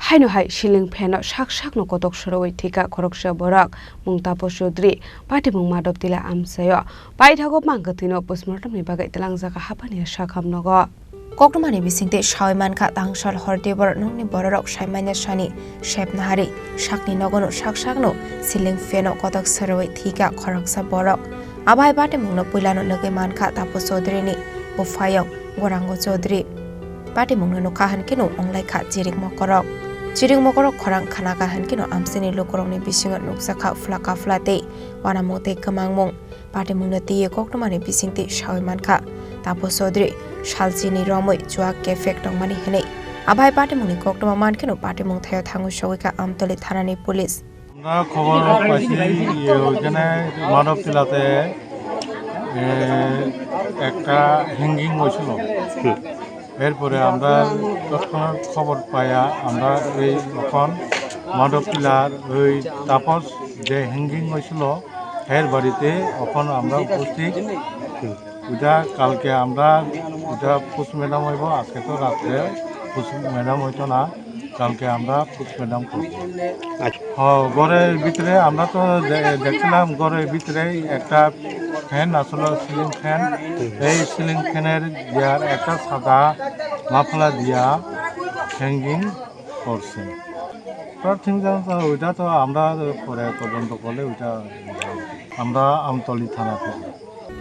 Haino hai siling pheno Sakno Kotok Sorowi Thwikha Khoroksa Borok mung Tapo Chaudhary party mung madop tila amsayo pai thago mangkathino postmortem ni bagai telang jaka hapani sakham nogo Koktomani bisingte Shaiman ka tangsal hordebor nungni borok Shaimanya shani Shep Nahari Shakni nogono Sakno siling pheno Kotok Sorowi Thwikha Khoroksa Borok abai party mung no puilano nagai manka Tapo Chaudhary ni Bufayong Khorang Chaudhary party mung no kahan kino onglai kha jirik mokorok Khorang khana kahan kino amsini lokorong ni bisingot nuksakha flaka flate wana mote kamangmung party mung na tiye koktomani bisingte Shaiman ka Tapo Chaudhary Chini romoi chua kefek dongmani hene abai party mung ni koktoma man kino party mung thayo thangu shogika amtoli thanani police আমরা খবর পাইছি ওখানে মানব টিলাতে একটা hanging হয়েছিল এরপরে আমরা তৎক্ষণাৎ খবর পাইয়া আমরা এই এখন মানব টিলার ওই তাপস যে হ্যাঙ্গিং হয়েছিল এর বাড়িতে এখন আমরা উপস্থিত ওইটা কালকে আমরা ওইটা পোস্টমর্টম হইব আজকে তো রাত্রে পোস্টমর্টম হইতো না কালকে আমরা পোস্টমর্টম করব ঘরের ভিতরে আমরা তো দেখছিলাম ঘরের ভিতরে একটা ফ্যান আসলে সিলিং ফ্যান এই সিলিং ফ্যানের দেওয়ার একটা সাদা মাফলা দিয়া হ্যাঙ্গিং করছে প্রাথমিক ওইটা তো আমরা পরে তদন্ত করলে ওইটা আমরা আমতলী থানাতে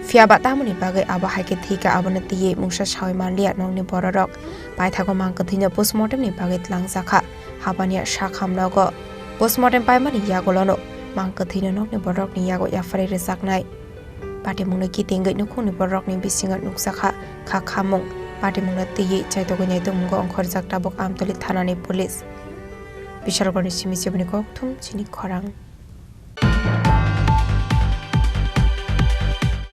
Fiaba tamuni bagai aba haike Thwikha abona tiye mungsa Shaiman lia nongni borok pai thago mangkathino postmortem ni bagai tlang jakha habania sakham nogo postmortem pai mani yagolono mangkathino nongni borok ni yago yafari rejaknai party mungna kitingai nukhungni borok ni bisinga nuksakha kha khamung party mungna tiye chaitogoi tunggo ongkhorjak tabok amtoli thanani police bishargoni simi sebni kokthum Chini Khorang